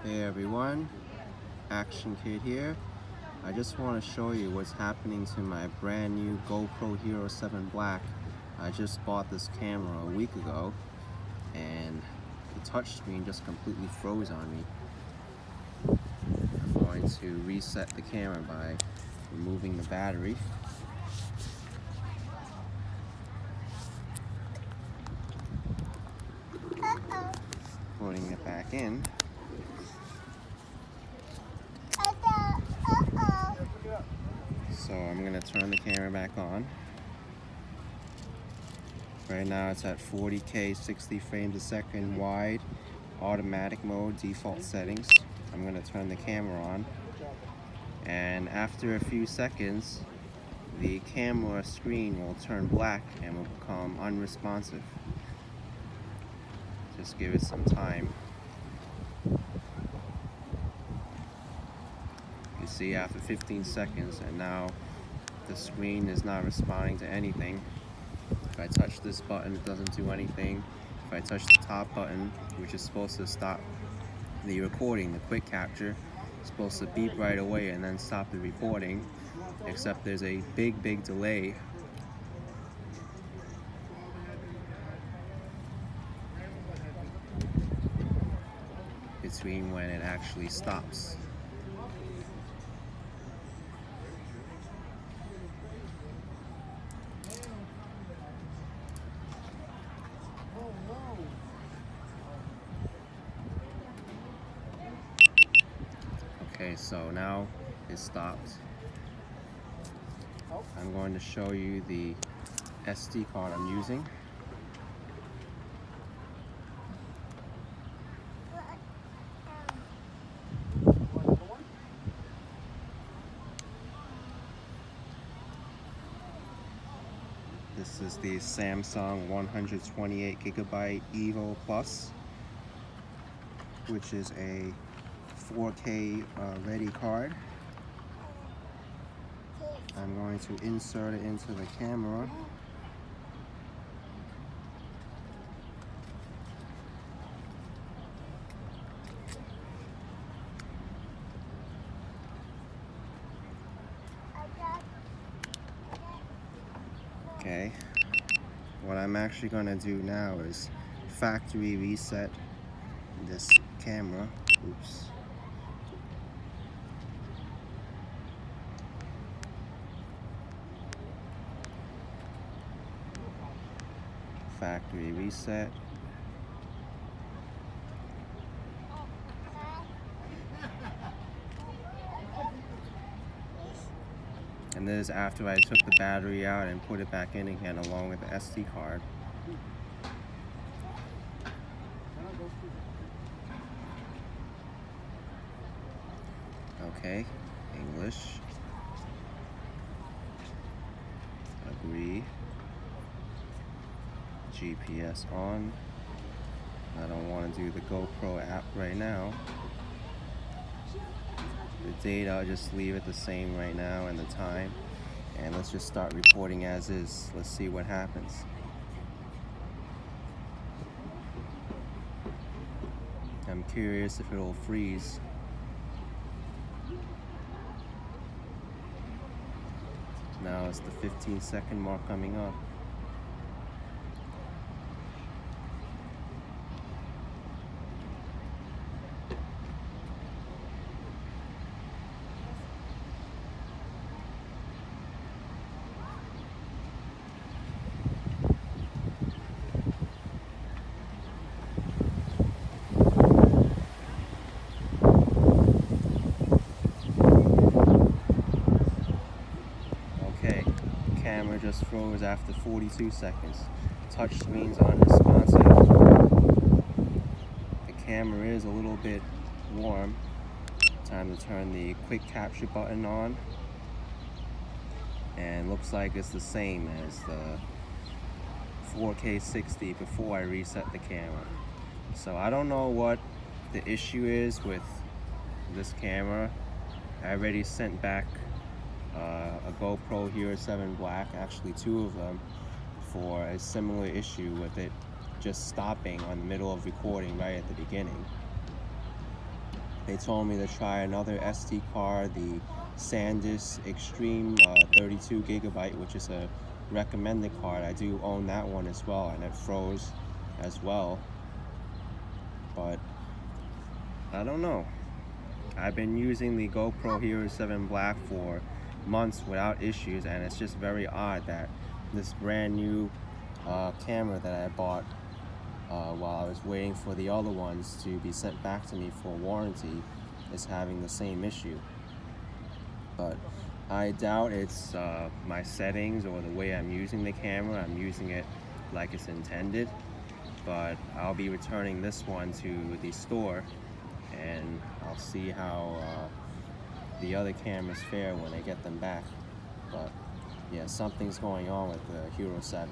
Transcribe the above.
Hey everyone, Action Kid here. I just want to show you what's happening to my brand new GoPro HERO7 Black. I just bought this camera a week ago and the touchscreen just completely froze on me. I'm going to reset the camera by removing the battery. Putting it back in. So I'm going to turn the camera back on. Right now it's at 40K, 60 frames a second wide, automatic mode, default settings. I'm going to turn the camera on. And after a few seconds, the camera screen will turn black and will become unresponsive. Just give it some time. You see after 15 seconds and now the screen is not responding to anything. If I touch this button, it doesn't do anything. If I touch the top button, which is supposed to stop the recording, the quick capture, it's supposed to beep right away and then stop the recording, except there's a big delay. Between when it actually stops. Okay, so now it stopped. I'm going to show you the SD card I'm using. This is the Samsung 128GB Evo Plus, which is a 4K ready card. I'm going to insert it into the camera. Okay, what I'm actually going to do now is factory reset this camera. Oops. Factory reset. And this is after I took the battery out and put it back in again along with the SD card. Okay, English. Agree. GPS on. I don't want to do the GoPro app right now. The date, I'll just leave it the same right now, and the time. And let's just start recording as is. Let's see what happens. I'm curious if it'll freeze. Now it's the 15-second mark coming up. Okay, camera just froze after 42 seconds. Touch screen's unresponsive. The camera is a little bit warm. Time to turn the quick capture button on. And looks like it's the same as the 4K 60 before I reset the camera. So I don't know what the issue is with this camera. I already sent back a GoPro HERO7 Black, actually two of them, for a similar issue with it just stopping on the middle of recording right at the beginning. They told me to try another SD card, the SanDisk Extreme 32 gigabyte, which is a recommended card. I do own that one as well, and it froze as well. But I don't know. I've been using the GoPro HERO7 Black for months without issues, and it's just very odd that this brand new camera that I bought while I was waiting for the other ones to be sent back to me for warranty is having the same issue. But I doubt it's my settings or the way I'm using the camera. I'm using it like it's intended. But I'll be returning this one to the store, and I'll see how the other cameras fare when I get them back. But yeah, something's going on with the HERO7.